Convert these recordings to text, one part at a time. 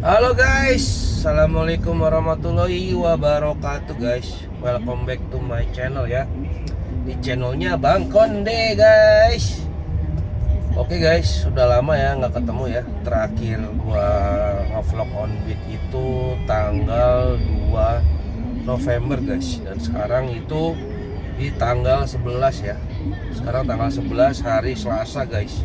Halo guys, assalamualaikum warahmatullahi wabarakatuh guys. Welcome back to my channel ya. Di channelnya Bang Konde guys. Oke guys, sudah lama ya nggak ketemu ya. Terakhir gua ngevlog on beat itu tanggal 2 November guys. Dan sekarang itu di tanggal 11 ya. Sekarang tanggal 11 hari Selasa guys.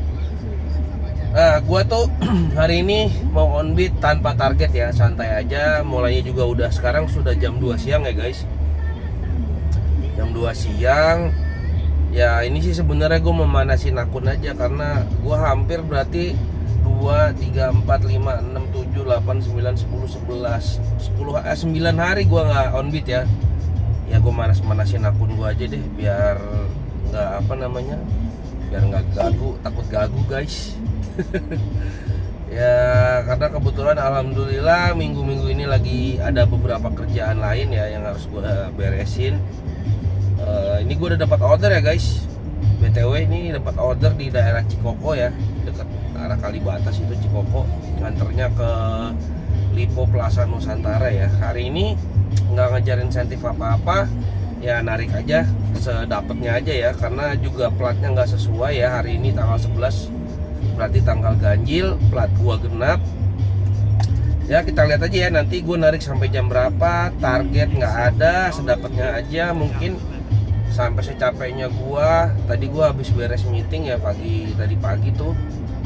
Nah, gua tuh hari ini mau on beat tanpa target ya, santai aja. Mulainya juga udah sekarang sudah jam 2 siang ya guys. Jam 2 siang. Ya ini sih sebenarnya gue memanasin akun aja karena gue hampir berarti 2, 3, 4, 5, 6, 7, 8, 9, 10, 11 9 hari gue nggak on beat ya. Ya gue manasin akun gue aja deh biar nggak biar nggak gagu, takut gagu guys. Ya karena kebetulan alhamdulillah minggu-minggu ini lagi ada beberapa kerjaan lain ya yang harus gue beresin. Ini gue udah dapat order ya guys. BTW ini dapat order di daerah Cikoko ya, dekat arah Kalibatas itu Cikoko. Nganternya ke Lipo Plaza Nusantara ya. Hari ini nggak ngejar insentif apa-apa, ya narik aja sedapatnya aja ya. Karena juga platnya nggak sesuai ya. Hari ini tanggal 11 berarti tanggal ganjil, plat gua genap. Ya kita lihat aja ya, nanti gue narik sampai jam berapa. Target nggak ada, sedapatnya aja. Mungkin sampai secapeknya gua. Tadi gua habis beres meeting ya tadi pagi tuh,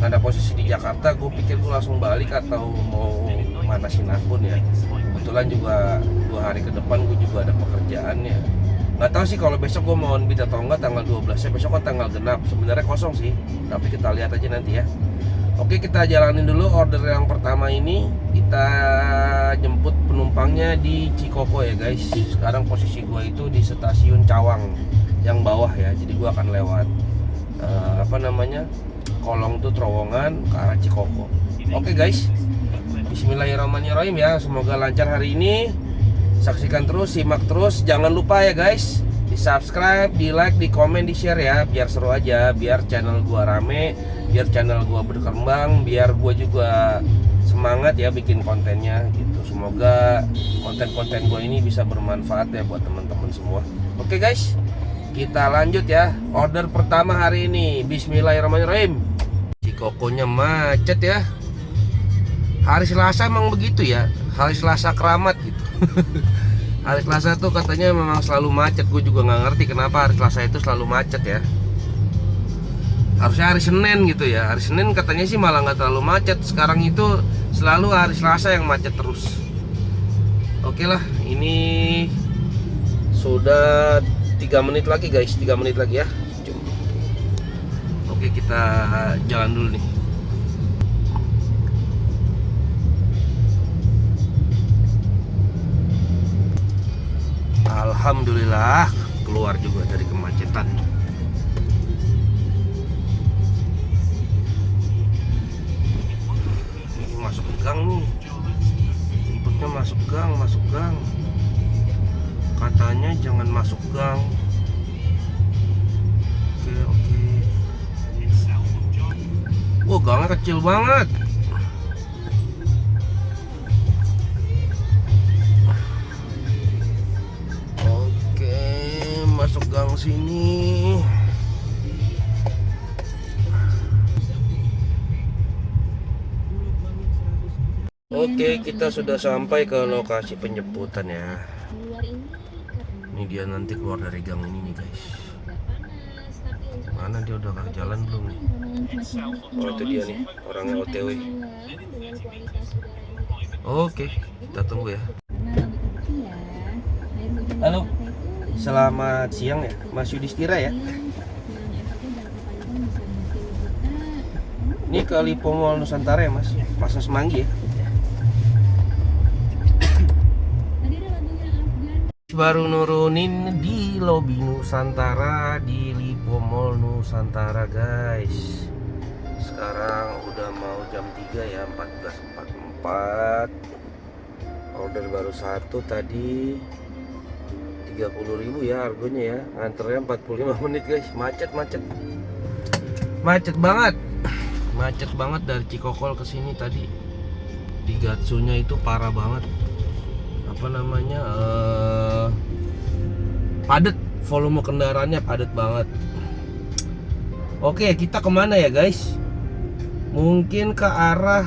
karena posisi di Jakarta. Gue pikir gue langsung balik atau mau manasin akun ya. Kebetulan juga 2 hari ke depan gue juga ada pekerjaan ya. Nggak tahu sih kalau besok gue mau on beat atau enggak tanggal 12 ya. Besok kan tanggal genap, sebenarnya kosong sih, tapi kita lihat aja nanti ya. Oke, kita jalanin dulu order yang pertama ini. Kita jemput penumpangnya di Cikoko ya guys. Sekarang posisi gue itu di stasiun Cawang yang bawah ya. Jadi gue akan lewat Kolong tuh terowongan ke arah Cikoko. Oke guys, bismillahirrahmanirrahim ya. Semoga lancar hari ini. Saksikan terus, simak terus. Jangan lupa ya guys, di subscribe, di like, di komen, di share ya. Biar seru aja, biar channel gua rame, biar channel gua berkembang, biar gua juga semangat ya bikin kontennya gitu. Semoga konten-konten gua ini bisa bermanfaat ya buat teman-teman semua. Oke guys, kita lanjut ya. Order pertama hari ini, bismillahirrahmanirrahim. Cikokonya macet ya. Hari Selasa emang begitu ya. Hari Selasa keramat gitu. Hari Selasa tuh katanya memang selalu macet. Gue juga nggak ngerti kenapa hari Selasa itu selalu macet ya. Harusnya hari Senin gitu ya. Hari Senin katanya sih malah nggak terlalu macet. Sekarang itu selalu hari Selasa yang macet terus. Oke lah, ini sudah 3 menit lagi guys. 3 menit lagi ya. Oke, kita jalan dulu nih. Alhamdulillah keluar juga dari kemacetan. Ini masuk gang nih. Jemputnya masuk gang. Katanya jangan masuk gang. Oke. Wah, gangnya kecil banget. Masuk gang sini. Oke, kita sudah sampai ke lokasi penjemputan ya. Ini dia nanti keluar dari gang ini nih guys. Mana dia, udah ke jalan belum nih? Oh itu dia nih, orangnya OTW. Oke, kita tunggu ya. Halo, selamat siang ya, Mas Yudhistira ya. Ini ke Lipo Mall Nusantara ya Mas, Plaza Semanggi ya. Baru nurunin di lobi Nusantara di Lipo Mall Nusantara guys. Sekarang udah mau jam 3 ya, 14.44. Order baru satu tadi 30.000 ya harganya ya. Nganternya 45 menit guys. Macet banget dari Cikokol ke sini tadi. Di Gatsunya itu parah banget. Apa namanya? Padat, volume kendaraannya padat banget. Oke, kita kemana ya guys? Mungkin ke arah,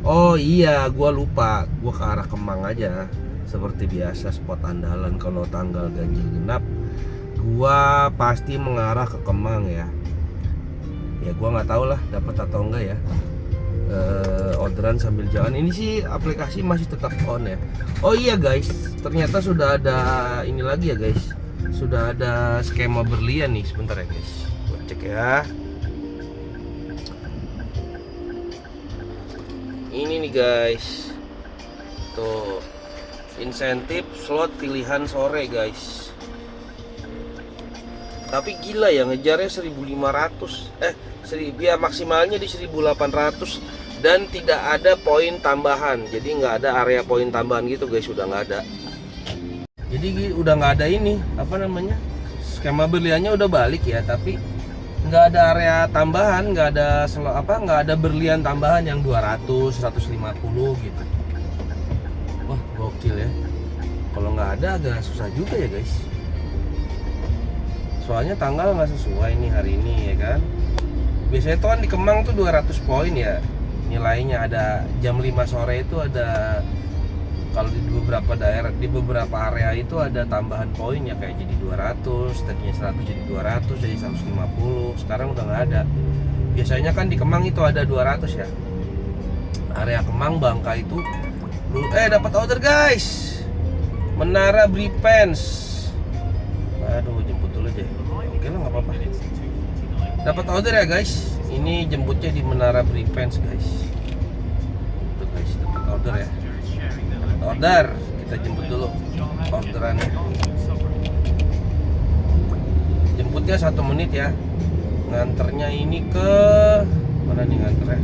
oh iya, gua lupa, gua ke arah Kemang aja. Seperti biasa spot andalan kalau tanggal ganjil genap, gua pasti mengarah ke Kemang ya. Ya gua nggak tahu lah dapat atau enggak ya. Orderan sambil jalan. Ini sih aplikasi masih tetap on ya. Oh iya guys, ternyata sudah ada ini lagi ya guys. Sudah ada skema berlian nih, sebentar ya guys. Gua cek ya. Ini nih guys. Tuh. Insentif slot pilihan sore guys. Tapi gila ya, ngejarnya 1.500. Ya maksimalnya di 1.800 dan tidak ada poin tambahan. Jadi nggak ada area poin tambahan gitu guys, udah nggak ada. Jadi udah nggak ada ini, apa namanya? Skema berliannya udah balik ya, tapi nggak ada area tambahan, nggak ada berlian tambahan yang 200, 150 gitu. Wah gokil ya. Kalau nggak ada agak susah juga ya guys. Soalnya tanggal nggak sesuai nih hari ini ya kan. Biasanya tuh kan di Kemang tuh 200 poin ya nilainya. Ada jam 5 sore itu ada, kalau di beberapa daerah, di beberapa area itu ada tambahan poin ya, kayak jadi 200, tadinya 100 jadi 200, jadi 150. Sekarang udah nggak ada. Biasanya kan di Kemang itu ada 200 ya. Area Kemang Bangka itu dapat order guys. Menara Bripens. Aduh, jemput dulu deh. Oke lah, nggak apa-apa. Dapat order ya guys. Ini jemputnya di Menara Bripens guys. Tuh guys, dapat order ya. Dapat order. Kita jemput dulu orderannya. Jemputnya 1 menit ya. Nganternya ini ke mana nih nganternya?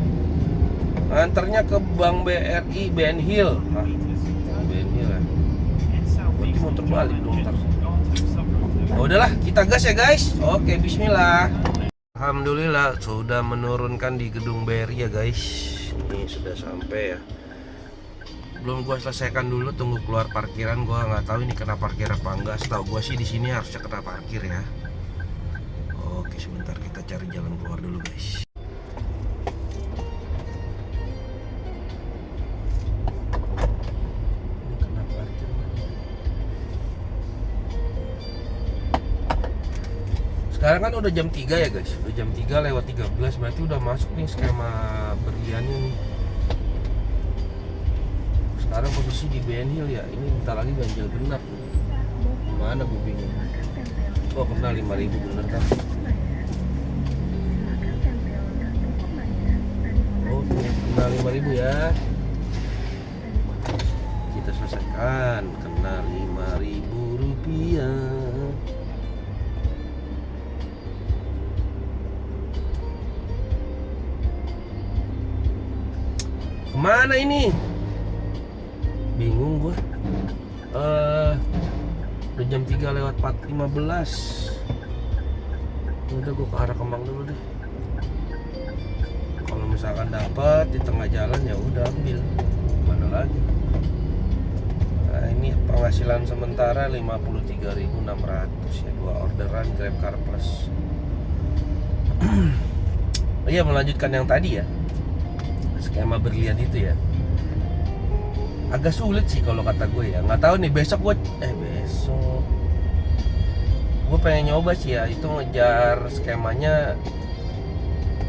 Nganternya ke Bank BRI Ben Hill. Nah, Ben Hill ya. Berarti mau terbalik dong ntar. Oh, udahlah, kita gas ya guys. Oke, bismillah. Alhamdulillah sudah menurunkan di gedung BRI ya guys. Ini sudah sampai ya. Belum gua selesaikan dulu, tunggu keluar parkiran. Gua nggak tahu ini kena parkir apa enggak. Setahu gua sih di sini harusnya kena parkir ya. Oke, sebentar kita cari jalan keluar dulu guys. Sekarang kan udah jam 3 ya guys. Udah jam 3 lewat 13, berarti udah masuk nih skema berliannya nih. Sekarang posisi di Ben Hill ya. Ini bentar lagi ganjil genap. Mana gue bingung. Oh, kena 5.000 bener kan. Oke, kena 5.000 ya. Kita selesaikan. Kena 5.000 rupiah. Kemana ini? Bingung gua. Udah jam 3 lewat 4.15. Udah gua ke arah Kemang dulu deh. Kalau misalkan dapat di tengah jalan ya udah ambil. Mana lagi? Nah, ini penghasilan sementara 53.600 ya, 2 orderan GrabCar Plus. Iya, melanjutkan yang tadi ya. Skema berlian itu ya agak sulit sih kalau kata gue ya. Nggak tahu nih besok gue pengen nyoba sih ya. Itu ngejar skemanya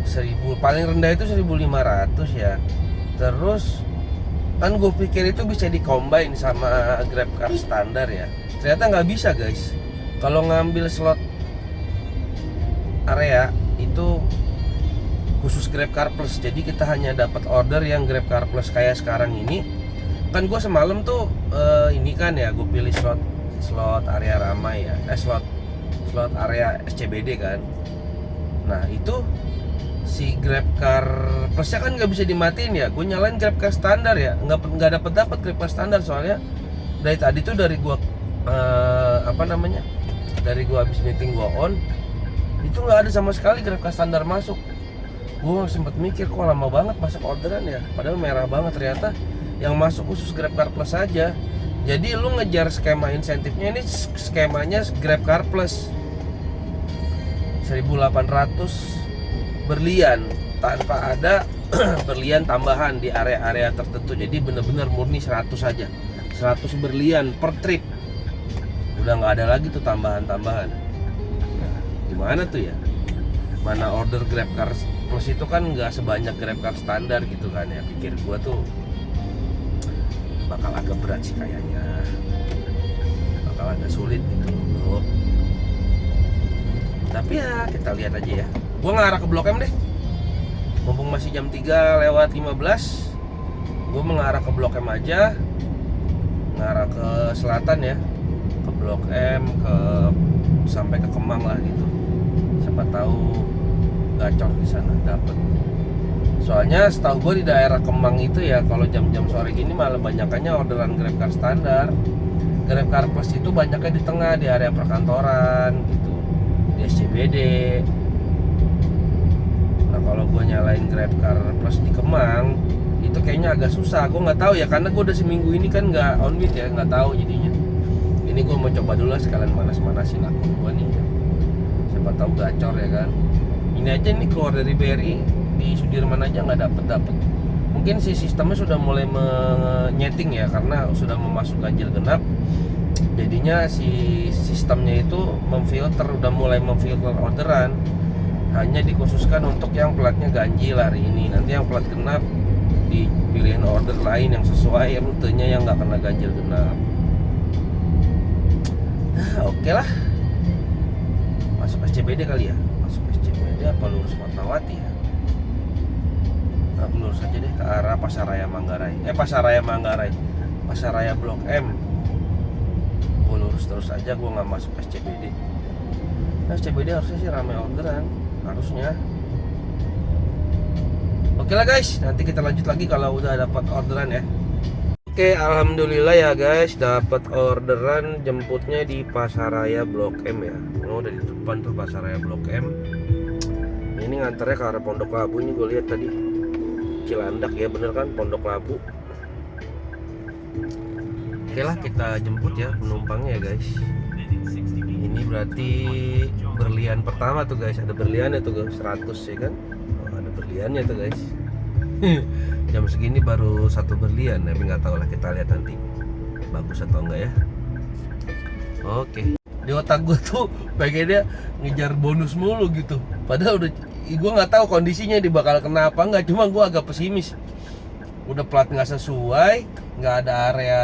1.000, paling rendah itu 1.500 ya. Terus kan gue pikir itu bisa dicombine sama GrabCar standar ya. Ternyata nggak bisa guys. Kalau ngambil slot area itu khusus GrabCar Plus, jadi kita hanya dapat order yang GrabCar Plus kayak sekarang ini. Kan gue semalam tuh ini kan ya, gue pilih slot area ramai ya, slot area SCBD kan. Nah itu si GrabCar Plusnya kan nggak bisa dimatiin ya, gue nyalain GrabCar standar ya, nggak dapat GrabCar standar. Soalnya dari tadi tuh dari gue dari gue habis meeting gue on, itu nggak ada sama sekali GrabCar standar masuk. Gue sempet mikir kok lama banget masuk orderan ya, padahal merah banget. Ternyata yang masuk khusus GrabCar Plus aja. Jadi lu ngejar skema insentifnya, ini skemanya GrabCar Plus 1.800 berlian tanpa ada berlian tambahan di area-area tertentu. Jadi bener-bener murni 100 aja, 100 berlian per trip. Udah nggak ada lagi tuh tambahan-tambahan. Nah, gimana tuh ya? Mana order GrabCar Plus itu kan nggak sebanyak GrabCar standar gitu kan ya. Pikir gua tuh bakal agak berat sih kayaknya, bakal agak sulit gitu bro. Tapi ya kita lihat aja ya. Gua ngarah ke Blok M deh. Mumpung masih jam 3:15, gua mengarah ke Blok M aja. Ngarah ke selatan ya, ke Blok M, sampai ke Kemang lah gitu. Siapa tahu gacor di sana dapet. Soalnya setahu gue di daerah Kemang itu ya, kalau jam-jam sore gini malah banyakannya orderan GrabCar standar. GrabCar Plus itu banyaknya di tengah, di area perkantoran gitu, di SCBD. Nah kalau gue nyalain GrabCar Plus di Kemang, itu kayaknya agak susah. Gue nggak tahu ya, karena gue udah seminggu ini kan nggak on beat ya, nggak tahu jadinya. Ini gue mau coba dulu lah sekalian manas-manasin akun gue nih. Siapa tahu gacor ya kan. Ini aja nih keluar dari BRI di Sudirman aja nggak dapet. Mungkin si sistemnya sudah mulai menyeting ya, karena sudah memasuk ganjil genap. Jadinya si sistemnya itu udah mulai memfilter orderan, hanya dikhususkan untuk yang platnya ganjil hari ini. Nanti yang plat genap dipilihin order lain yang sesuai rutenya yang nggak kena ganjil genap. Nah oke lah, masuk SCBD kali ya. Masuk SCBD apa lurus Fatmawati ya? Aku lurus aja deh ke arah Pasaraya Manggarai. Pasaraya Blok M. Gue lurus terus aja, gue nggak masuk SCBD. Nah, SCBD harusnya sih ramai orderan, harusnya. Oke lah guys, nanti kita lanjut lagi kalau udah dapat orderan ya. Oke, alhamdulillah ya guys, dapat orderan, jemputnya di Pasaraya Blok M ya. Oh, udah di depan tuh Pasaraya Blok M. Ini nganternya ke arah Pondok Labu, ini gue lihat tadi. Cilandak ya, bener kan, Pondok Labu. Oke lah, kita jemput ya penumpangnya ya guys. Ini berarti berlian pertama tuh guys, ada berliannya tuh guys, 100 ya kan. Oh, ada berliannya tuh guys. Jam segini baru 1 berlian, tapi nggak tahu lah, kita lihat nanti bagus atau enggak ya. Oke, di otak gue tuh pengennya ngejar bonus mulu gitu, padahal udah gue nggak tahu kondisinya dia bakal kena apa enggak. Cuma gue agak pesimis, udah plat nggak sesuai, nggak ada area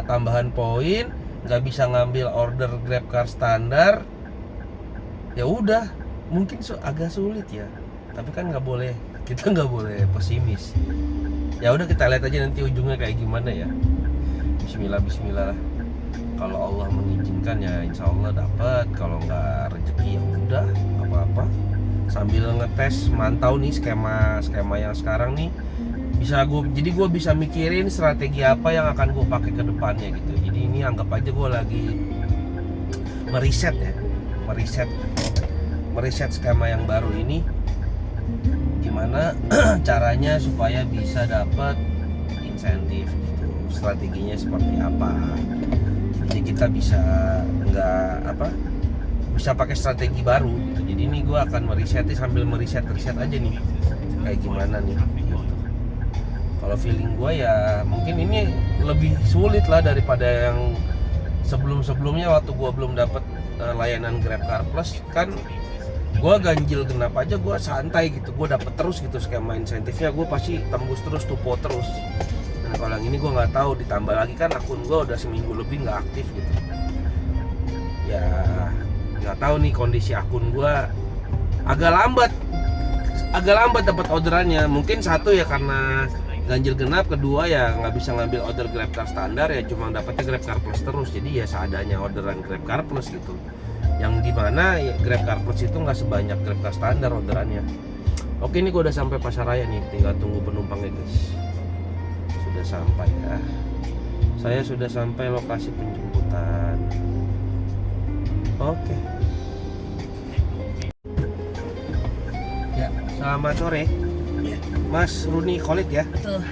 tambahan poin, nggak bisa ngambil order GrabCar standar. Ya udah, mungkin agak sulit ya, tapi kan nggak boleh, kita nggak boleh pesimis. Ya udah, kita lihat aja nanti ujungnya kayak gimana ya. Bismillah lah. Kalau Allah mengizinkan ya insya Allah dapat. Kalau nggak rezeki ya udah, nggak apa-apa. Sambil ngetes, mantau nih skema yang sekarang nih, jadi gue bisa mikirin strategi apa yang akan gue pakai ke depannya gitu. Jadi ini anggap aja gue lagi meriset skema yang baru ini, gimana caranya supaya bisa dapat insentif gitu, strateginya seperti apa. Jadi kita bisa bisa pakai strategi baru gitu. Jadi ini gue akan sambil meriset aja nih kayak gimana nih gitu. Kalau feeling gue ya mungkin ini lebih sulit lah daripada yang sebelumnya waktu gue belum dapat layanan GrabCar Plus kan. Gue ganjil genap aja gue santai gitu, gue dapet terus gitu skema insentifnya, gue pasti tembus terus, tupo terus. Nah kalau yang ini gue nggak tahu, ditambah lagi kan akun gue udah seminggu lebih nggak aktif gitu. Ya nggak tahu nih kondisi akun gue agak lambat dapat orderannya. Mungkin satu ya karena ganjil genap, kedua ya nggak bisa ngambil order GrabCar standar, ya cuma dapetnya GrabCar Plus terus. Jadi ya seadanya orderan GrabCar Plus gitu, yang dimana ya, GrabCar Plus itu nggak sebanyak GrabCar standar orderannya. Oke, ini gue udah sampai Pasaraya nih, tinggal tunggu penumpangnya guys. Sudah sampai ya, saya sudah sampai lokasi penjemputan. Oke. Ya, Selamat sore. Ya. Mas Runi Khalid ya. Betul.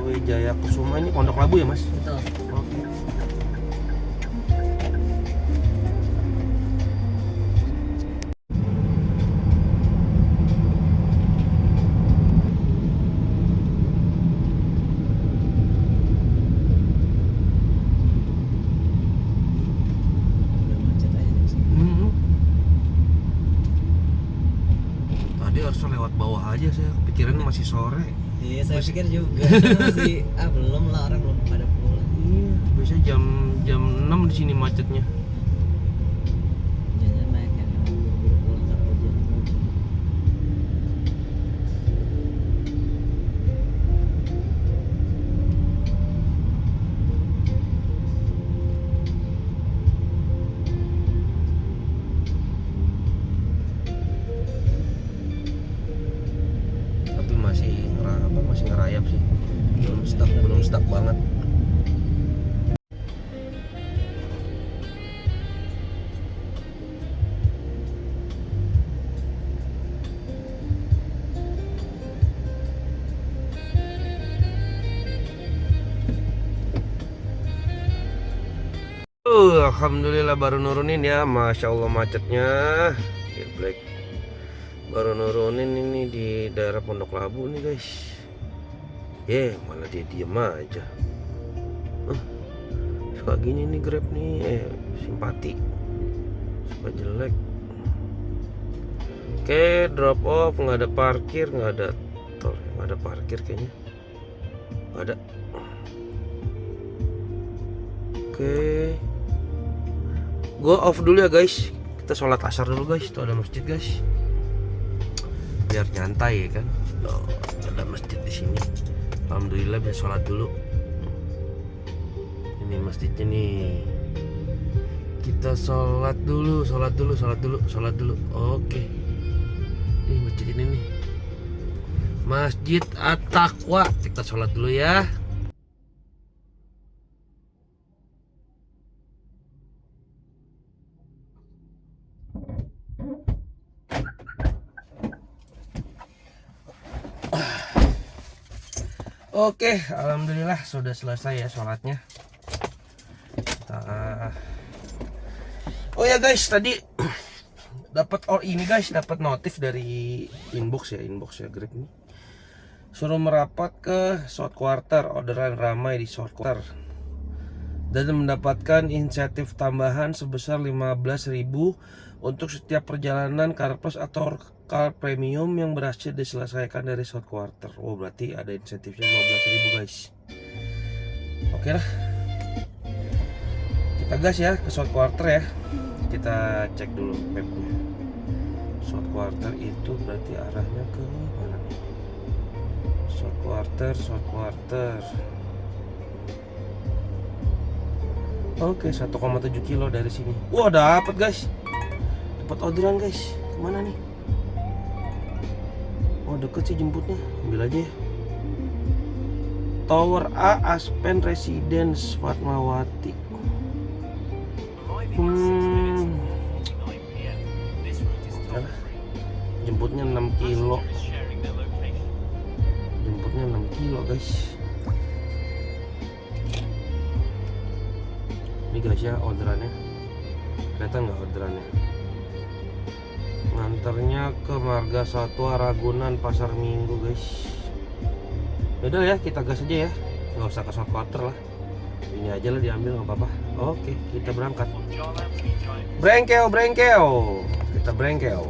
Wijaya Kusuma ini Pondok Labu ya, Mas? Betul. Oke. Udah macet aja di sini. Tadi harusnya lewat bawah aja, saya kepikiran masih sore. Iya, saya pikir juga masih belum lah, orang belum pada pulang. Iya, biasanya jam 6 di sini macetnya. Jangan banyak yang buru-buru pulang karena hujan. Tapi masih ngerayap sih. Belum stuck banget. Alhamdulillah baru nurunin ya, Masya Allah macetnya. Black. Baru nurunin ini di daerah Pondok Labu nih guys. Malah dia diem aja. Suka gini nih Grab nih, simpati. Suka jelek. Oke, drop off, nggak ada parkir, nggak ada tol, nggak ada parkir kayaknya. Nggak ada. Oke. Gue off dulu ya guys. Kita sholat asar dulu guys. Tuh ada masjid guys. Biar nyantai ya kan. Loh, ada masjid di sini. Alhamdulillah bisa sholat dulu. Ini masjidnya nih. Kita sholat dulu. Oke. Ini masjid ini nih. Masjid At-Taqwa. Kita sholat dulu ya. Oke, alhamdulillah sudah selesai ya sholatnya. Oh ya guys, tadi dapat dapat notif dari inbox ya Grab ini. Suruh merapat ke South Quarter, orderan ramai di South Quarter. Dan mendapatkan insentif tambahan sebesar 15.000 untuk setiap perjalanan Car Plus atau Car Premium yang berhasil diselesaikan dari South Quarter. Oh, berarti ada insentifnya 15.000 guys. Oke lah. Kita gas ya ke South Quarter ya. Kita cek dulu mapnya. South Quarter itu berarti arahnya ke mana nih? South Quarter. Oke, 1,7 kilo dari sini. Wah, dapat guys. Dapat orderan guys. Kemana nih? Oh, deket sih jemputnya. Ambil aja ya. Tower A Aspen Residence Fatmawati. Jemputnya 6 kilo. Jemputnya 6 kilo guys. Ini guys ya orderannya. Kelihatan nggak orderannya? Nganternya ke Marga Satwa Ragunan Pasar Minggu guys. Yaudah ya, kita gas aja ya. Nggak usah ke South Quarter lah. Ini aja lah diambil, nggak apa-apa. Oke, kita berangkat. Brengkeo. Kita brengkeo.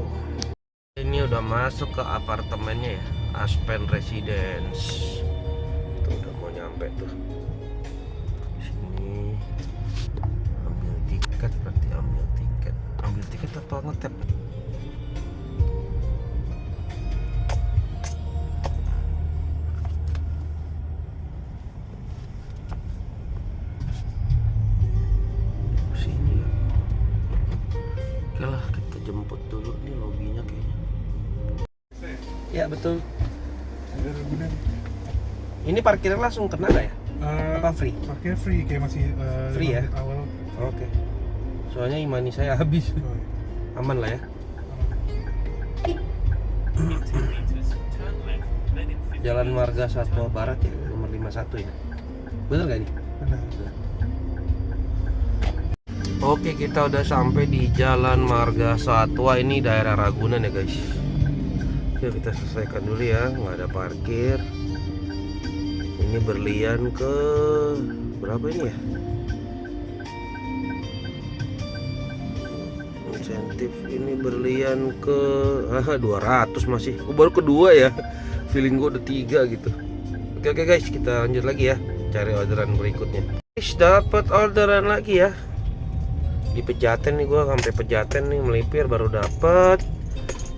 Ini udah masuk ke apartemennya ya, Aspen Residence. Tuh udah mau nyampe tuh. Sini. Ambil tiket atau ngetap? Sini ya. Oke lah, kita jemput dulu nih lobinya kayaknya. Ya betul. Ini parkirnya langsung kena nggak ya? Apa free? Parkir free kayak masih Free ya? awal. Oke. Soalnya imani saya habis. Oh, iya. Aman lah ya. Jalan Marga Satwa Barat ya, nomor 51 ya. Bener gak ini? Bener. Oke, kita udah sampai di Jalan Marga Satwa, ini daerah Ragunan ya guys. Yuk kita selesaikan dulu ya, nggak ada parkir. Ini berlian ke berapa ini ya? Insentif ini berlian ke 200 masih. Baru kedua ya. Feeling gue udah 3 gitu. Oke guys, kita lanjut lagi ya, cari orderan berikutnya. Guys, dapat orderan lagi ya. Di Pejaten nih, gue sampai Pejaten nih, melipir baru dapat.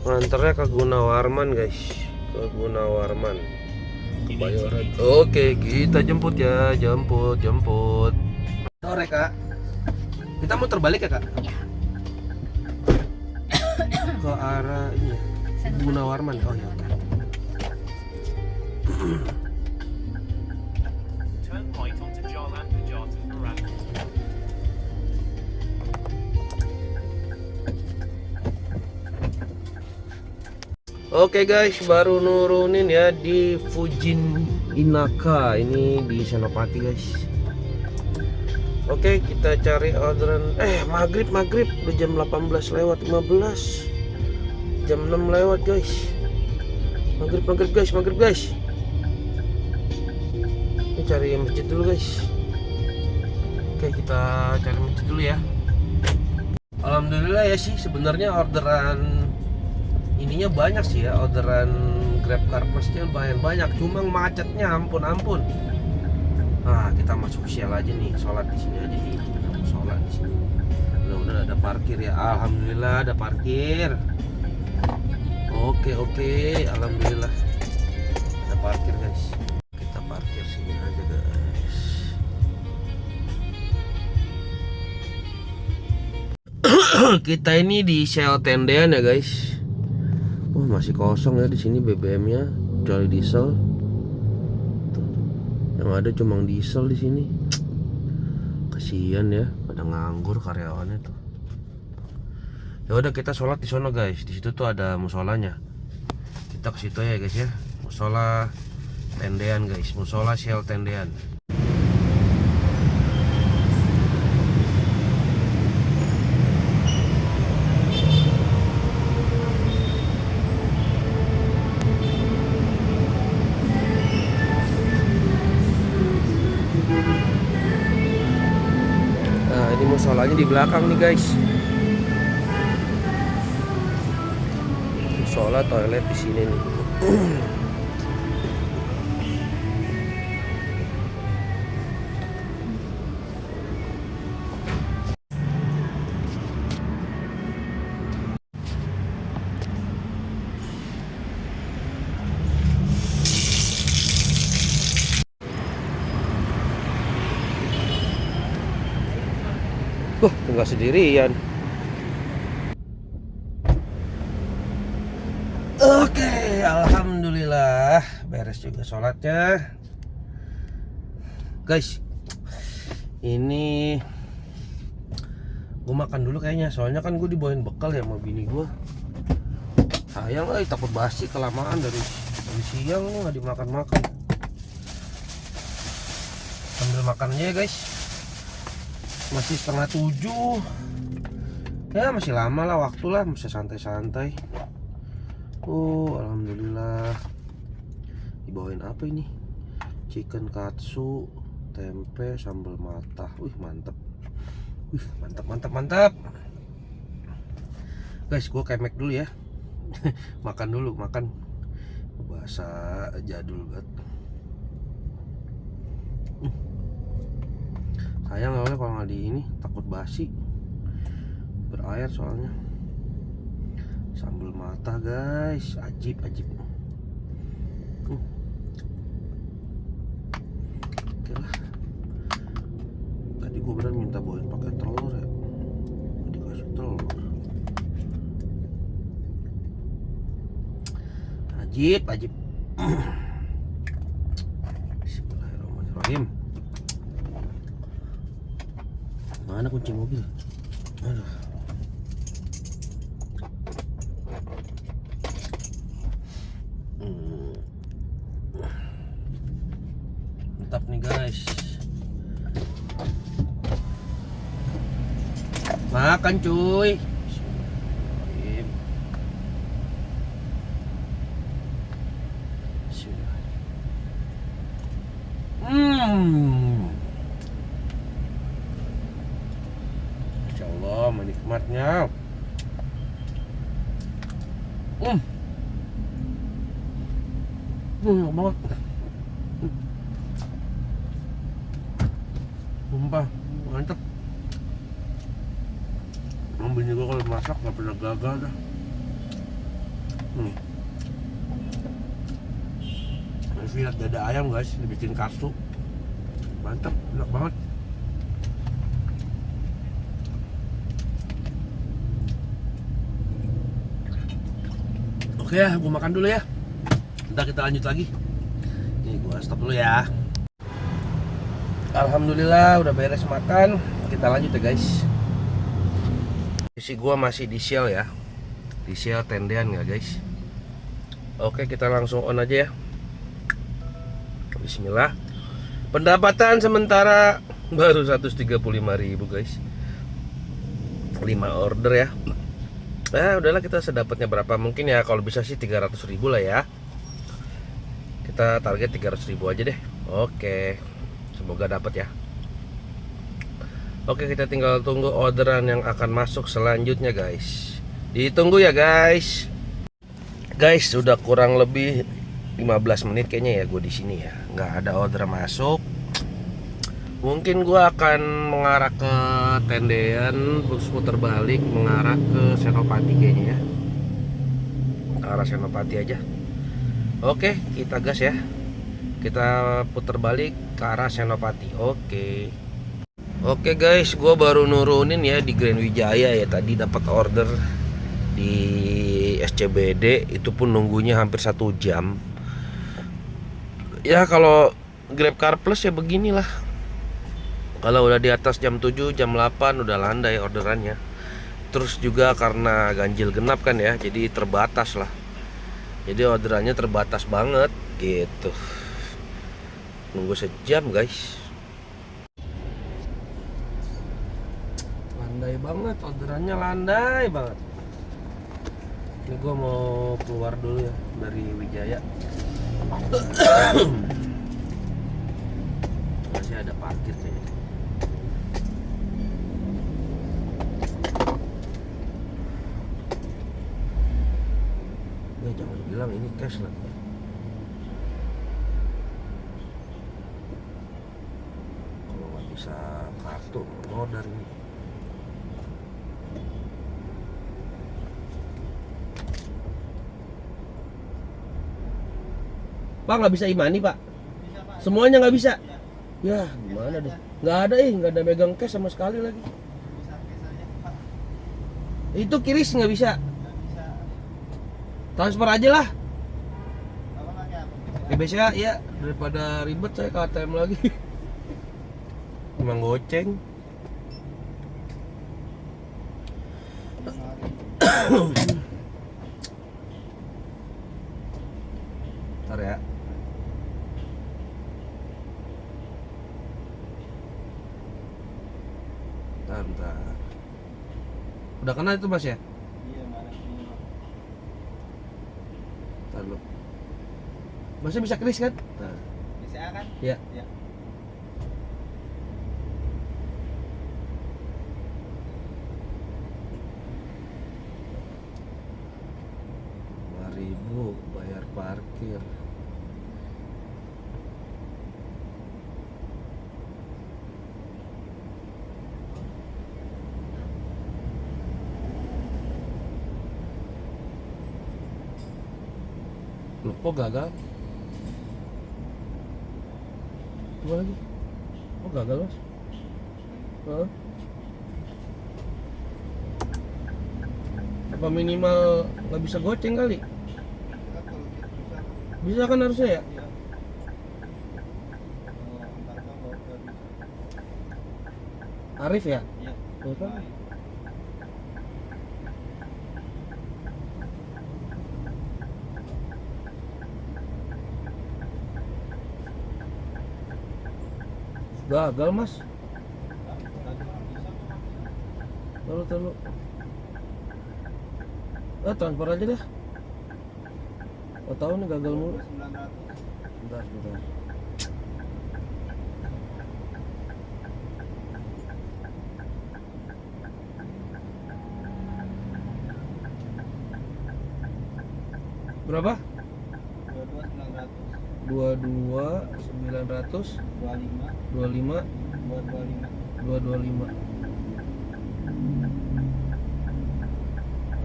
Nganternya ke Gunawarman guys, ke Gunawarman, Kebayoran. Oke, kita jemput ya, jemput. Sore kak, kita mau terbalik ya kak? Ke arah ini ya, Gunawarman. Oh ya. Oke guys, baru nurunin ya di Fujin Inaka, ini di Senopati guys. Oke, kita cari orderan. Maghrib udah jam 18:15, jam 6 lewat guys. Maghrib guys. Ini cari masjid dulu guys. Oke, kita cari masjid dulu ya. Alhamdulillah ya sih, sebenarnya orderan ininya banyak sih ya, orderan Grab Car Plus-nya lumayan banyak, cuma macetnya ampun. Nah, kita masuk sial aja nih, sholat di sini aja nih. Kita mau sholat di sini. Udah ada parkir ya, alhamdulillah ada parkir. Oke, alhamdulillah ada parkir guys. Kita parkir sini aja guys. Kita ini di Shell Tendean ya guys. Masih kosong ya di sini BBM-nya, kecuali diesel. Tuh, yang ada cuma diesel di sini. Kasihan ya, pada nganggur karyawannya tuh. Ya udah, kita sholat di sono guys. Di situ tuh ada musolanya. Kita ke situ ya guys ya. Musola Tendean guys, musola Shell Tendean. Musolanya di belakang nih guys. Musola, toilet di sini nih. Tinggal sendirian. Oke, alhamdulillah beres juga sholatnya. Guys, ini gue makan dulu kayaknya, soalnya kan gue dibawain bekal ya sama bini gue. Sayang, takut basi kelamaan dari siang nih nggak dimakan. Sambil makannya ya guys. Masih 6:30 ya, masih lama lah waktu lah, masih santai-santai. Alhamdulillah. Dibawain apa ini? Chicken katsu, tempe, sambal matah. Mantap. Mantap. Guys, gua kemek dulu ya. Makan dulu. Bahasa jadul banget. Sayang awalnya kalau nggak di ini, takut basi, berair soalnya. Sambal matah guys, ajib. Oke lah. Tadi gue beneran minta bawain pakai telur ya, dikasih telur. Ajib. Bismillahirrahmanirrahim. Mana kunci mobil? Aduh. Mantap nih guys. Makan cuy. Masya Allah, menikmatnya. Enak banget. Sumpah, mantep. Emang bini gue kalau masak gak pernah gagal dah. Ini lihat dada ayam guys, dibikin katsu. Mantap, enak banget. Oke ya, gue makan dulu ya. Ntar kita lanjut lagi. Nih gue stop dulu ya. Alhamdulillah udah beres makan. Kita lanjut ya guys. Isi gue masih di Shell ya. Di Shell tendean ya guys. Oke, kita langsung on aja ya. Bismillah. Pendapatan sementara baru 135.000 guys. 5 order ya. Nah udahlah, kita sedapatnya berapa mungkin ya. Kalau bisa sih 300.000 lah ya. Kita target 300.000 aja deh. Oke, semoga dapat ya. Oke, kita tinggal tunggu orderan yang akan masuk selanjutnya guys. Ditunggu ya guys. Guys, sudah kurang lebih 15 menit kayaknya ya gue di sini ya. Nggak ada order masuk. Mungkin gue akan mengarah ke tendean, terus putar balik mengarah ke Senopati kayaknya ya. Ke arah Senopati aja. Oke, kita gas ya. Kita putar balik ke arah Senopati. Oke guys, gue baru nurunin ya di Grand Wijaya ya. Tadi dapat order di SCBD, itu pun nunggunya hampir 1 jam. Ya kalau Grab Car Plus ya beginilah. Kalau udah di atas jam 7, jam 8 udah landai orderannya. Terus juga karena ganjil genap kan ya, jadi terbatas lah. Jadi orderannya terbatas banget gitu. Nunggu sejam guys. Landai banget, orderannya landai banget. Ini gue mau keluar dulu ya dari Wijaya. Masih ada parkir kayaknya. Ya jangan bilang ini cash lah. Kalau nggak bisa kartu order ini. Pak nggak bisa imani pak? Bisa, Pak. Semuanya nggak bisa? Ya. Ya gimana deh? Nggak ada nggak ada megang cash sama sekali lagi. Bisa cash aja, Pak. Itu kiris nggak bisa? Nggak bisa. Transfer aja lah. Apa pakai apa? Ya biasanya ya, daripada ribet saya ke ATM lagi. Emang goceng. Ntar ya. Ntar. Udah kena itu mas ya? Iya, mana ini? Ntar lu. Masnya bisa kris kan? Nah. Bisa kan? Ya. Ya. Rp5.000 bayar parkir. Loh, kok gagal? Coba lagi. Kok gagal mas? Hah? Apa minimal nggak bisa goceng kali? Bisa kan harusnya ya? Arif ya? Iya. Tuh kan. Gagal mas. Tahu. Transfer aja dah. Oh tahu nih gagal mulu. Bentar. Berapa? 22.900 25 225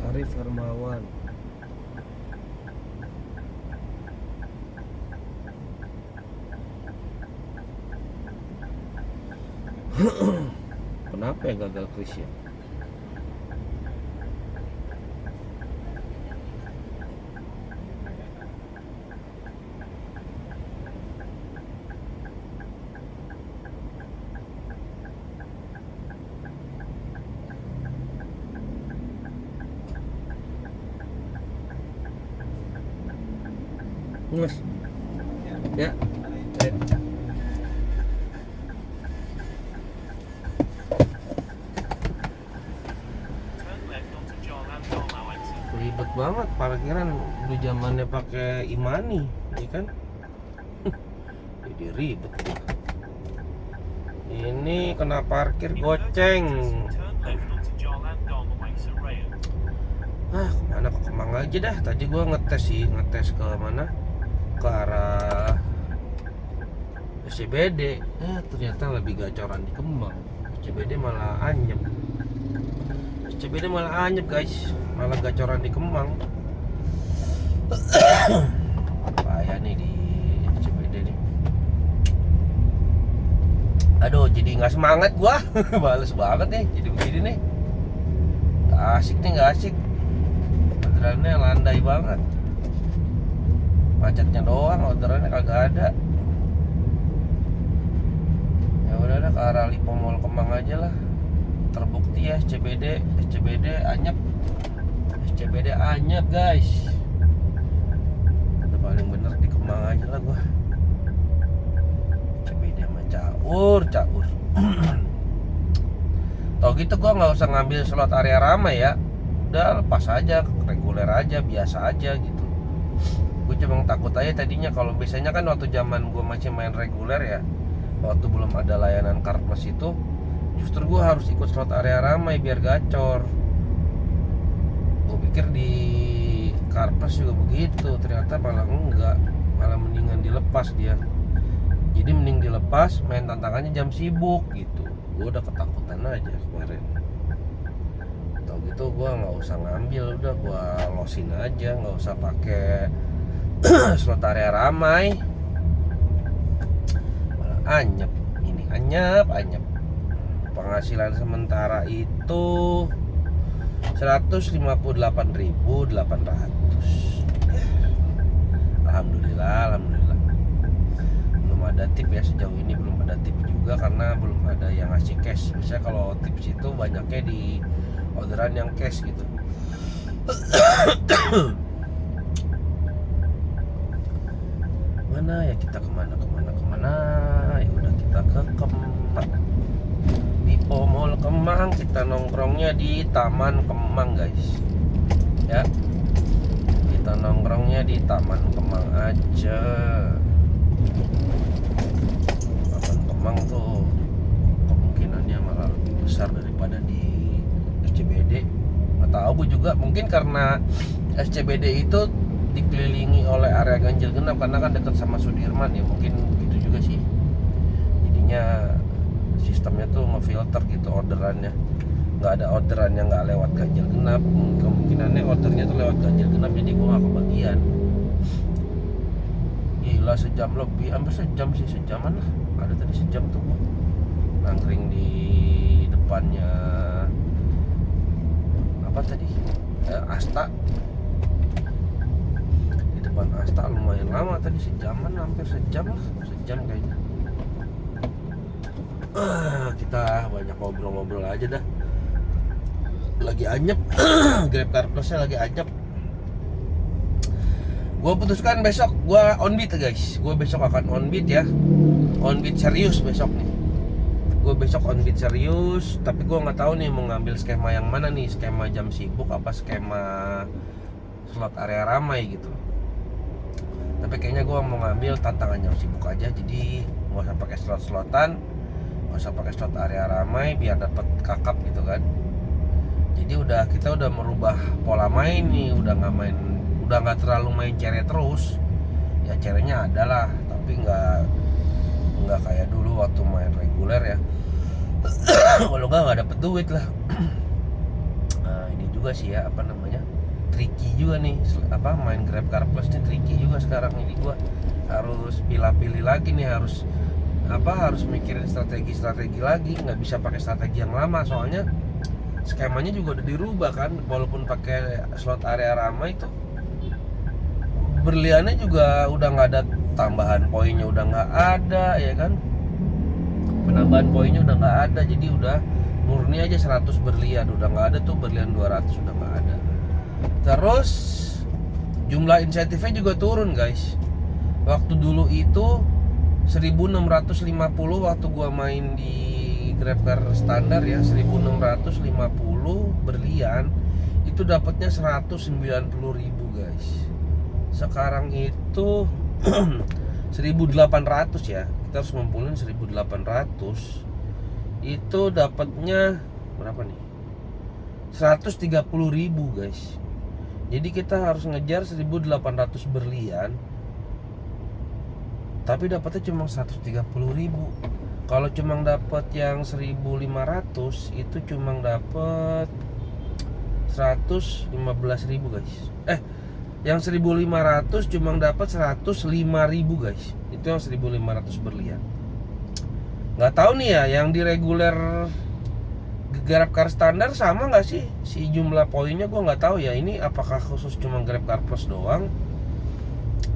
Arif Hermawan. Kenapa ya gagal Chris ya? Mas. Ya. Ribet banget parkiran dulu zamannya pakai e-money, ya kan? Jadi ribet. Ini kena parkir goceng. Kemana ke Kemang aja dah. Tadi gua ngetes ke mana? Ke arah SCBD. Ternyata lebih gacoran di Kemang. SCBD malah anyep. Guys, malah gacoran di Kemang. Bahaya nih di SCBD nih. Aduh, jadi nggak semangat gua. Males banget nih jadi begini nih. Nggak asik. Orderannya landai banget. Macetnya doang, orderannya kagak ada. Ya udahlah, ke arah Lipo Mall Kemang aja lah. Terbukti ya SCBD anyep guys. Udah paling bener di Kemang aja lah gua. SCBD sama caur. Tau gitu gua nggak usah ngambil slot area ramai ya. Udah lepas aja, reguler aja, biasa aja gitu. Gue cuma takut aja tadinya kalau biasanya kan waktu zaman gue masih main reguler ya, waktu belum ada layanan Car Plus itu, justru gue harus ikut slot area ramai biar gacor. Gue pikir di Car Plus juga begitu, ternyata malah enggak, malah mendingan dilepas dia. Jadi mending dilepas, main tantangannya jam sibuk gitu. Gue udah ketakutan aja kemarin. Tau gitu gue nggak usah ngambil, udah gue losin aja, nggak usah pakai slot area ramai. Malah anyep. Penghasilan sementara itu 158.800. Alhamdulillah. Belum ada tip ya, sejauh ini belum ada tip juga karena belum ada yang ngasih cash. Biasanya kalau tips itu banyaknya di orderan yang cash gitu. Mana ya, kita kemana? Ya udah, kita ke Kemang. Di Mall Kemang, kita nongkrongnya di Taman Kemang guys. Ya, kita nongkrongnya di Taman Kemang aja. Taman Kemang tuh kemungkinannya malah lebih besar daripada di SCBD. Nggak tahu gue juga, mungkin karena SCBD itu dikelilingi oleh area ganjil genap karena kan dekat sama Sudirman ya, mungkin gitu juga sih. Jadinya sistemnya tuh ngefilter gitu orderannya, nggak ada orderan yang nggak lewat ganjil genap. Kemungkinannya ordernya tuh lewat ganjil genap, jadi gue nggak kebagian. Gila, sejam lebih, hampir sejaman lah. Ada tadi sejam tuh gue nangkring di depannya apa tadi, Asta. Di depan Asta lumayan lama tadi, sejaman, hampir sejam kayaknya. Kita banyak ngobrol-ngobrol aja dah. Lagi anyep. Grab Car Plusnya lagi anyep. Gue putuskan besok gue on beat guys. Gue besok akan on beat ya. On beat serius besok nih. gue besok on beat serius, tapi gue nggak tahu nih mau ngambil skema yang mana nih, skema jam sibuk apa skema slot area ramai gitu. Tapi kayaknya gue mau ngambil tantangan jam sibuk aja, jadi nggak usah pakai slot-slotan, nggak usah pakai slot area ramai biar dapat kakap gitu kan. Jadi kita udah merubah pola main nih, udah nggak terlalu main cere terus. Ya cerenya adalah, tapi nggak kayak dulu waktu main reguler ya. Kalau nggak dapet duit lah. Nah, ini juga sih ya, apa namanya, tricky juga nih, main Grab Car Plus nih tricky juga sekarang ini. Gua harus pilih lagi nih, harus mikirin strategi lagi, nggak bisa pakai strategi yang lama, soalnya skemanya juga udah dirubah kan. Walaupun pakai slot area ramai itu berliannya juga udah nggak ada, tambahan poinnya udah nggak ada ya kan, penambahan poinnya udah nggak ada, jadi udah murni aja 100 berlian, udah nggak ada tuh berlian 200, udah nggak ada. Terus jumlah insentifnya juga turun guys. Waktu dulu itu 1650 waktu gua main di GrabCar standar ya, 1650 berlian itu dapatnya 190.000 guys. Sekarang itu 1.800 ya, kita harus ngumpulin 1.800, itu dapatnya berapa nih, 130.000 guys. Jadi kita harus ngejar 1.800 berlian, tapi dapatnya cuma 130.000. Kalau cuma dapat yang 1.500 itu cuma dapat 115.000 guys. Yang 1.500 cuma dapat 105.000 guys. Itu yang 1.500 berlian. Nggak tahu nih ya, yang di reguler GrabCar standar sama nggak sih si jumlah poinnya? Gue nggak tahu ya. Ini apakah khusus cuma GrabCar Plus doang,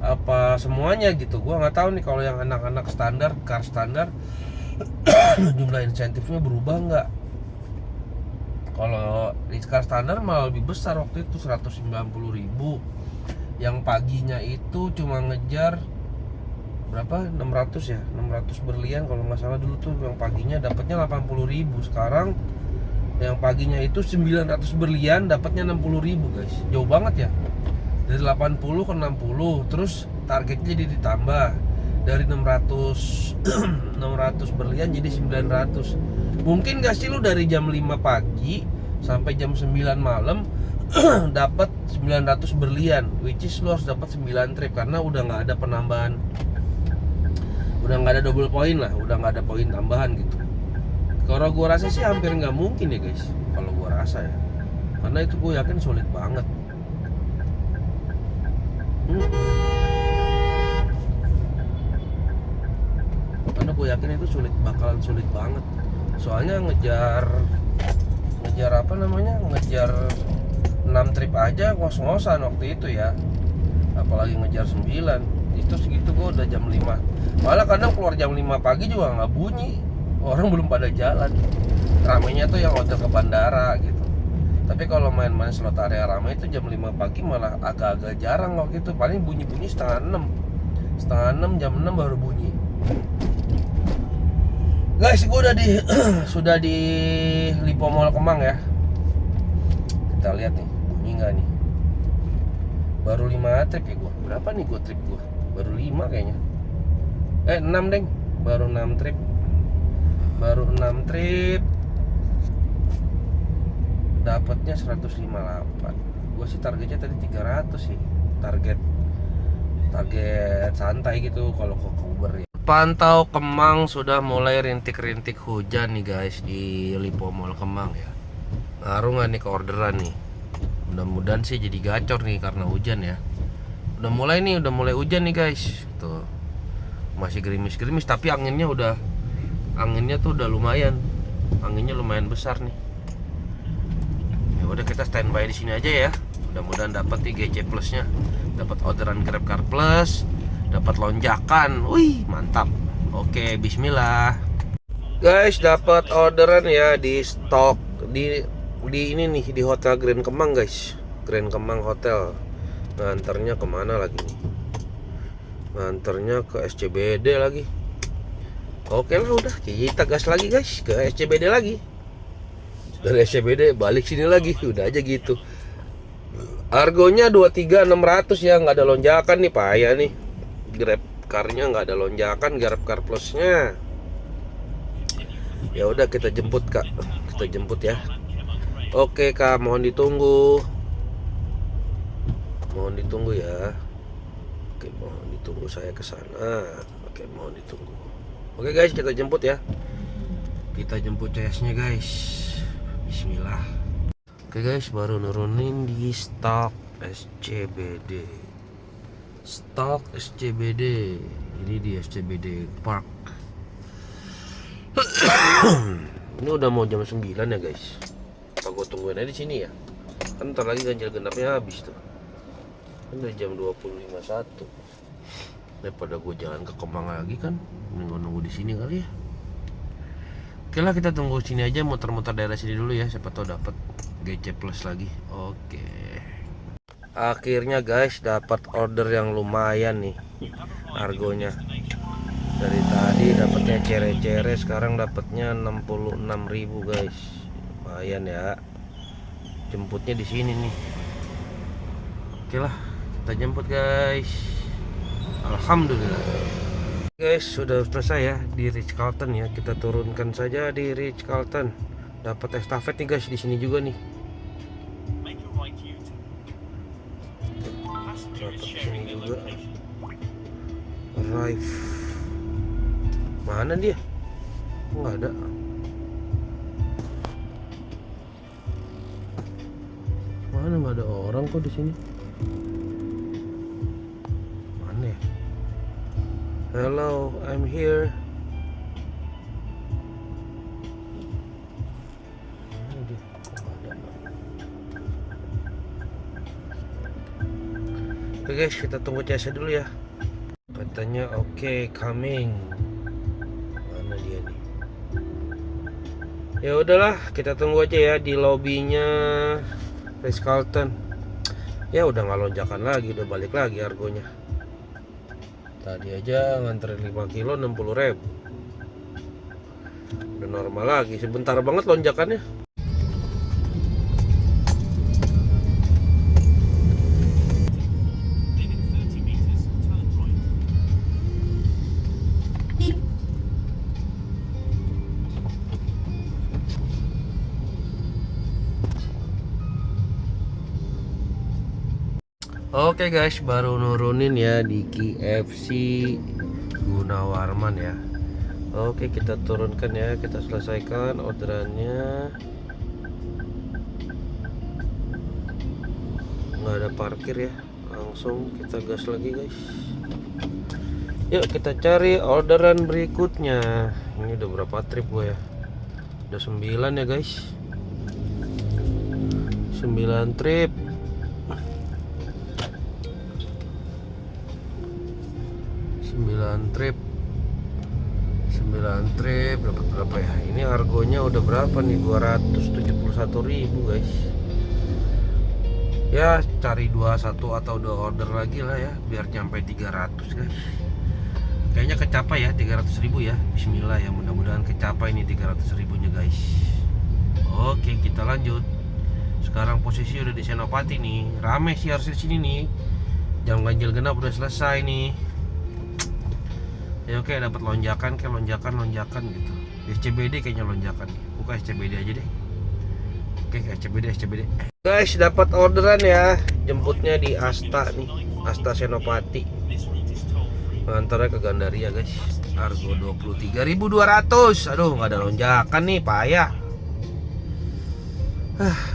apa semuanya gitu? Gue nggak tahu nih. Kalau yang anak-anak standar, car standar, jumlah insentifnya berubah nggak? Kalau di car standar malah lebih besar waktu itu, 190.000. Yang paginya itu cuma ngejar berapa, 600 ya, 600 berlian kalau nggak salah dulu tuh. Yang paginya dapatnya 80.000. Sekarang yang paginya itu 900 berlian dapatnya 60.000 guys. Jauh banget ya, dari 80 ke 60. Terus targetnya jadi ditambah dari 600 berlian jadi 900. Mungkin gak sih lu dari jam 5 pagi sampai jam 9 malam dapat 900 berlian, which is lu harus dapat 9 trip, karena udah nggak ada penambahan, udah nggak ada double poin lah, udah nggak ada poin tambahan gitu. Kalau gua rasa sih hampir nggak mungkin ya guys, kalau gua rasa ya, karena itu gua yakin sulit banget. Karena gue yakin itu bakalan sulit banget. Soalnya ngejar apa namanya, ngejar 6 trip aja ngos-ngosan waktu itu ya, apalagi ngejar 9. Itu segitu gue udah jam 5. Malah kadang keluar jam 5 pagi juga nggak bunyi, orang belum pada jalan. Ramenya tuh yang hotel ke bandara gitu. Tapi kalau main-main slot area ramai itu jam 5 pagi malah agak-agak jarang waktu itu. Paling bunyi-bunyi setengah 6, jam 6 baru bunyi. Guys, gue sudah di Lipo Mall Kemang ya. Kita lihat nih, bunyi nggak nih? Baru 5 trip ya gue. Berapa nih gue trip gue? Baru 5 kayaknya. 6 deng. Baru 6 trip. Dapatnya 158. Gue sih targetnya tadi 300 sih. Target santai gitu kalau ke Uber ya. Pantau Kemang sudah mulai rintik-rintik hujan nih guys di Lipo Mall Kemang ya. Ngaruh nggak nih ke orderan nih? Mudah-mudahan sih jadi gacor nih karena hujan ya. Udah mulai hujan nih guys. Tuh. Masih gerimis-gerimis tapi anginnya tuh udah lumayan. Anginnya lumayan besar nih. Ya udah, kita standby di sini aja ya. Mudah-mudahan dapat nih GC Plusnya. Dapat orderan GrabCar Plus, dapat lonjakan. Wih, mantap. Oke, bismillah. Guys, dapat orderan ya di stok di ini nih di Hotel Grand Kemang guys. Grand Kemang Hotel. Nganternya kemana lagi nih? Nganternya ke SCBD lagi. Oke lah, udah kita gas lagi guys ke SCBD lagi. Dari SCBD balik sini lagi, udah aja gitu. Argonya 23.600 ya, nggak ada lonjakan nih, payah nih. Grab car-nya nggak ada lonjakan, Grab car plus-nya. Ya udah kita jemput Kak, kita jemput ya. Oke Kak, mohon ditunggu. Mohon ditunggu ya. Oke, mohon ditunggu, saya ke sana. Oke, mohon ditunggu. Oke guys, kita jemput ya. Kita jemput CS-nya guys. Bismillah. Oke guys, baru nurunin di stok SCBD. Stok SCBD. Ini di SCBD Park. Ini udah mau jam 9 ya guys. Apa gue tungguin aja di sini ya? Kan ntar lagi ganjil genapnya habis tuh. Kan udah jam 20.51. Daripada gue jalan ke Kemang lagi kan, mending nunggu di sini kali ya. Oke lah, kita tunggu sini aja, muter-muter daerah sini dulu ya, siapa tahu dapat GC Plus lagi. Oke. Akhirnya guys dapat order yang lumayan nih argonya. Dari tadi dapatnya cere-cere, sekarang dapatnya 66.000 guys. Lumayan ya. Jemputnya di sini nih. Oke lah, kita jemput guys. Alhamdulillah. Guys, sudah selesai ya di Ritz Carlton ya. Kita turunkan saja di Ritz Carlton. Dapat estafet nih guys di sini juga nih. Dapat di sini juga. Arrive. Mana dia? Enggak ada. Mana nggak ada orang kok di sini? Mana ya? Hello, I'm here. Mana dia? Nggak ada. Oke guys, kita tunggu CS dulu ya. Katanya oke, coming. Mana dia nih? Ya udahlah, kita tunggu aja ya di lobbynya Ritz Carlton. Ya udah nggak lonjakan lagi, udah balik lagi argonya. Tadi aja nganterin 5 kilo 60.000. Udah normal lagi, sebentar banget lonjakannya. Oke guys, baru nurunin ya di KFC Gunawarman ya. Oke, kita turunkan ya, kita selesaikan orderannya. Nggak ada parkir ya, langsung kita gas lagi guys. Yuk kita cari orderan berikutnya. Ini udah berapa trip gue ya? Udah 9 ya guys. 9 trip. 9 trip dapat berapa ya? Ini argonya udah berapa nih? 271.000 guys. Ya cari 21 atau 2 order lagi lah ya, biar sampai 300 guys. Kayaknya kecapai ya 300.000 ya. Bismillah ya, mudah-mudahan kecapai nih 300.000 nya guys. Oke, kita lanjut. Sekarang posisi udah di Senopati nih. Rame sih harus di sini nih. Jam ganjil genap udah selesai nih. Ya oke, dapat lonjakan kayak lonjakan gitu. Di SCBD kayaknya lonjakan nih. Buka SCBD aja deh. Oke, ke SCBD. Guys, dapat orderan ya. Jemputnya di Asta nih. Asta Senopati. Pengantarnya ke Gandaria guys. Argo 23.200. Aduh, nggak ada lonjakan nih, payah.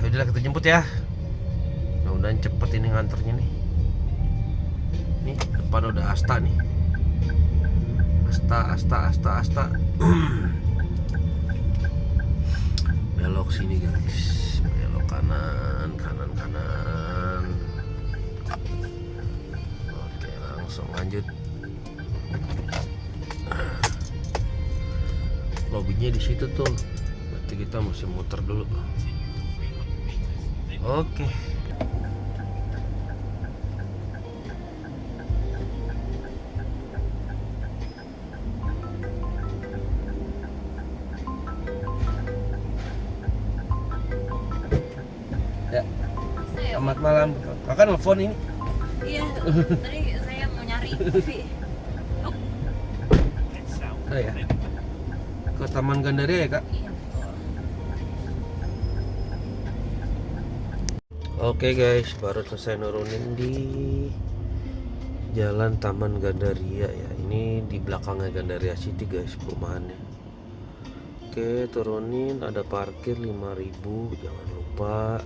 Udahlah kita jemput ya. Mudah-mudahan cepet ini nganternya nih. Nih, depan udah Asta nih. Asta. Belok sini guys. Belok kanan. Oke, langsung lanjut. Lobbynya di situ tuh. Berarti kita mesti muter dulu. Oke. Selamat malam. Kakak nelfon ini. Iya, tadi saya mau nyari tapi Udah ya. Ke Taman Gandaria ya, Kak? iya. Oke guys, baru selesai nurunin di Jalan Taman Gandaria ya. Ini di belakangnya Gandaria City guys, perumahannya. Oke, turunin, ada parkir 5.000, jangan lupa.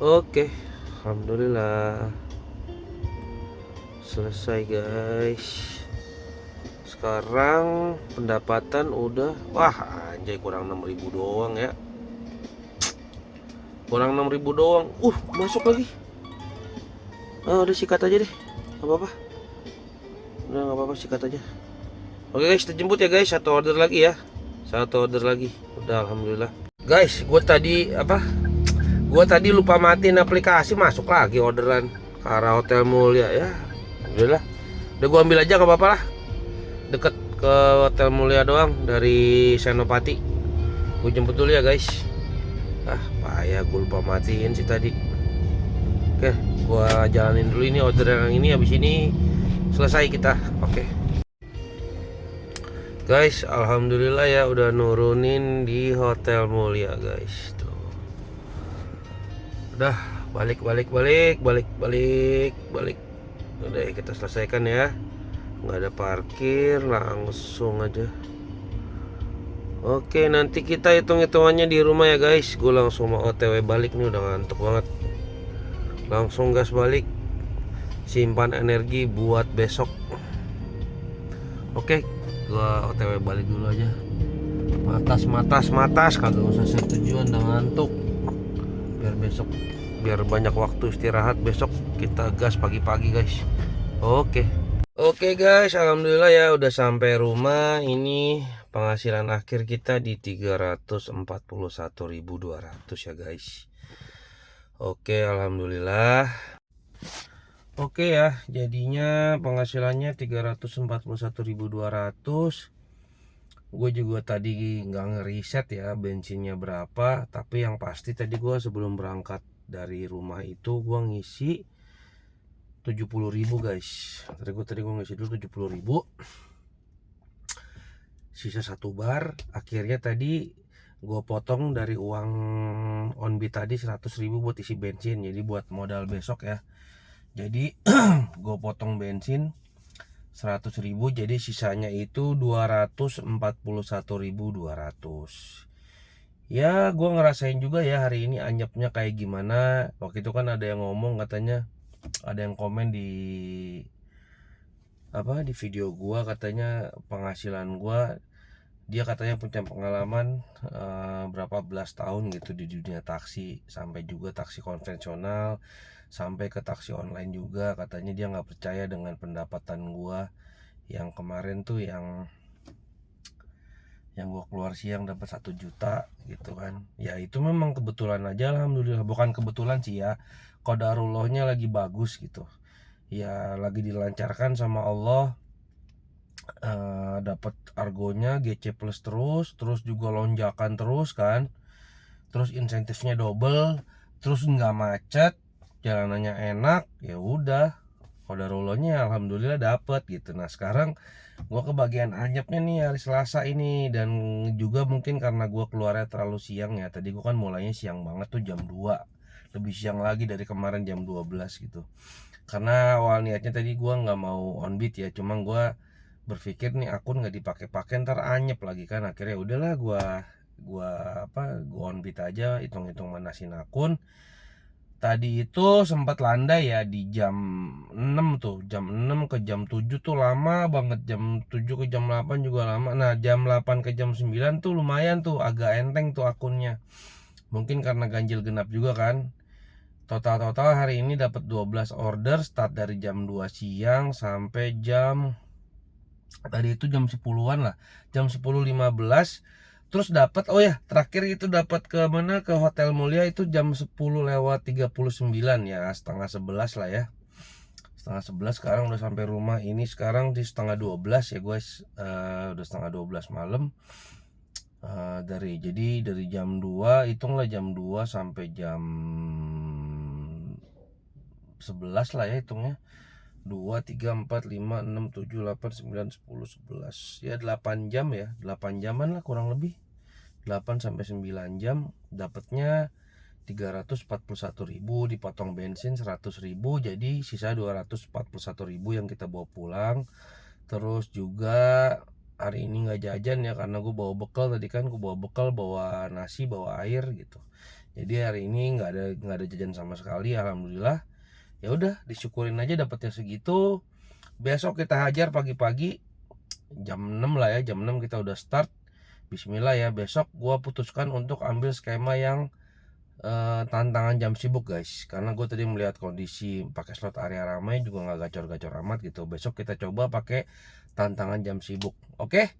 Oke, alhamdulillah selesai guys. Sekarang pendapatan udah, wah anjay, kurang 6.000 doang ya. Kurang 6.000 doang. Masuk lagi. Udah sikat aja deh. Gak apa-apa. Udah gak apa-apa, sikat aja. Oke guys, kita jemput ya guys. Satu order lagi ya. Satu order lagi. Udah alhamdulillah. Guys, gue tadi lupa matiin aplikasi, masuk lagi orderan ke arah Hotel Mulia ya. Alhamdulillah. Udah gue ambil aja, gak apa-apa lah. Deket ke Hotel Mulia doang dari Senopati. Gue jemput dulu ya guys. Payah, gue lupa matiin sih tadi. Oke, gue jalanin dulu ini order yang ini. Habis ini selesai kita. Oke guys, alhamdulillah ya udah nurunin di Hotel Mulia guys. Tuh. Udah balik. Udah kita selesaikan ya. Nggak ada parkir, langsung aja. Oke, nanti kita hitung-hitungannya di rumah ya guys. Gue langsung mau OTW balik nih, udah ngantuk banget. Langsung gas balik. Simpan energi buat besok. Oke, gue OTW balik dulu aja. Matas, kagak usah setujuan, udah ngantuk. Biar banyak waktu istirahat, besok kita gas pagi-pagi guys. Oke guys, alhamdulillah ya udah sampai rumah. Ini penghasilan akhir kita di 341.200 ya guys. Oke, alhamdulillah. Oke ya, jadinya penghasilannya 341.200. Gue juga tadi nggak ngeriset ya bensinnya berapa, tapi yang pasti tadi gue sebelum berangkat dari rumah itu gue ngisi 70.000 guys. Tadi gue ngisi dulu 70.000. Sisa 1 bar. Akhirnya tadi gue potong dari uang onbit tadi 100.000 buat isi bensin. Jadi buat modal besok ya. Jadi gue potong bensin 100.000, jadi sisanya itu 241.200. Ya gue ngerasain juga ya hari ini anyepnya kayak gimana. Waktu itu kan ada yang ngomong, katanya ada yang komen di video gua, katanya penghasilan gua, dia katanya punya pengalaman berapa belas tahun gitu di dunia taksi, sampai juga taksi konvensional, sampai ke taksi online juga. Katanya dia nggak percaya dengan pendapatan gua yang kemarin tuh, yang gua keluar siang dapat 1 juta gitu kan. Ya itu memang kebetulan aja, alhamdulillah. Bukan kebetulan sih ya, qadarullahnya lagi bagus gitu ya, lagi dilancarkan sama Allah. Dapat argonya GC plus terus juga lonjakan terus kan, terus insentifnya double, terus nggak macet, jalanannya enak. Ya udah, qadarullahnya alhamdulillah dapet gitu. Nah sekarang gua kebagian anyepnya nih hari Selasa ini, dan juga mungkin karena gua keluarnya terlalu siang ya. Tadi gua kan mulainya siang banget tuh, jam 2, lebih siang lagi dari kemarin jam 12 gitu. Karena awal niatnya tadi gua nggak mau onbit ya, cuma gua berpikir nih akun nggak dipakai ntar anyep lagi kan. Akhirnya udahlah, gua onbit aja, hitung-hitung manasin akun. Tadi itu sempat landai ya di jam 6 tuh. Jam 6 ke jam 7 tuh lama banget. Jam 7 ke jam 8 juga lama. Nah jam 8 ke jam 9 tuh lumayan tuh, agak enteng tuh akunnya. Mungkin karena ganjil genap juga kan. Total hari ini dapat 12 order, start dari jam 2 siang sampai jam, tadi itu jam 10-an lah. Jam 10.15. Terus dapat, terakhir itu dapat ke mana, ke Hotel Mulia itu jam 10:39 ya, setengah 11 lah ya. Setengah 11, sekarang udah sampai rumah. Ini sekarang di setengah 12 ya guys, udah setengah 12 malam. Dari jam 2, hitunglah jam 2 sampai jam 11 lah ya hitungnya. 2, 3, 4, 5, 6, 7, 8, 9, 10, 11. Ya 8 jam ya. 8 jaman lah kurang lebih. 8 sampai 9 jam dapatnya 341.000, dipotong bensin 100.000, jadi sisa 241.000 yang kita bawa pulang. Terus juga hari ini nggak jajan ya karena gue bawa bekal, tadi kan gue bawa bekal, bawa nasi, bawa air gitu. Jadi hari ini nggak ada jajan sama sekali, alhamdulillah. Ya udah, disyukurin aja dapatnya segitu. Besok kita hajar pagi-pagi jam 6 lah ya, jam 6 kita udah start. Bismillah ya, besok gua putuskan untuk ambil skema yang tantangan jam sibuk guys, karena gue tadi melihat kondisi pakai slot area ramai juga nggak gacor-gacor amat gitu. Besok kita coba pakai tantangan jam sibuk. Oke,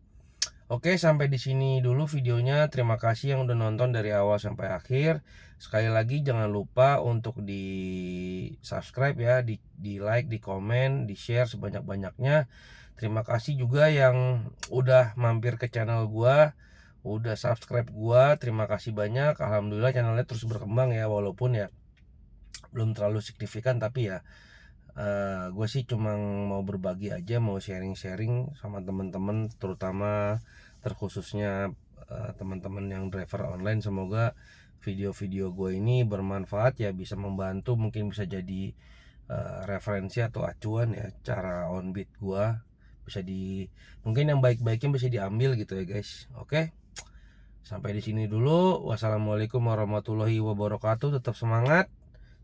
sampai di sini dulu videonya. Terima kasih yang udah nonton dari awal sampai akhir. Sekali lagi jangan lupa untuk di subscribe ya, di like, di komen, di share sebanyak-banyaknya. Terima kasih juga yang udah mampir ke channel gua, udah subscribe gua. Terima kasih banyak. Alhamdulillah channelnya terus berkembang ya, walaupun ya belum terlalu signifikan, tapi ya gue sih cuma mau berbagi aja, mau sharing-sharing sama teman-teman, terutama terkhususnya teman-teman yang driver online. Semoga video-video gue ini bermanfaat ya, bisa membantu, mungkin bisa jadi referensi atau acuan ya cara onbeat gue. Mungkin yang baik-baiknya bisa diambil gitu ya guys. Oke, sampai di sini dulu. Wassalamualaikum warahmatullahi wabarakatuh. Tetap semangat.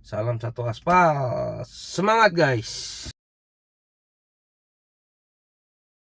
Salam satu aspal. Semangat guys.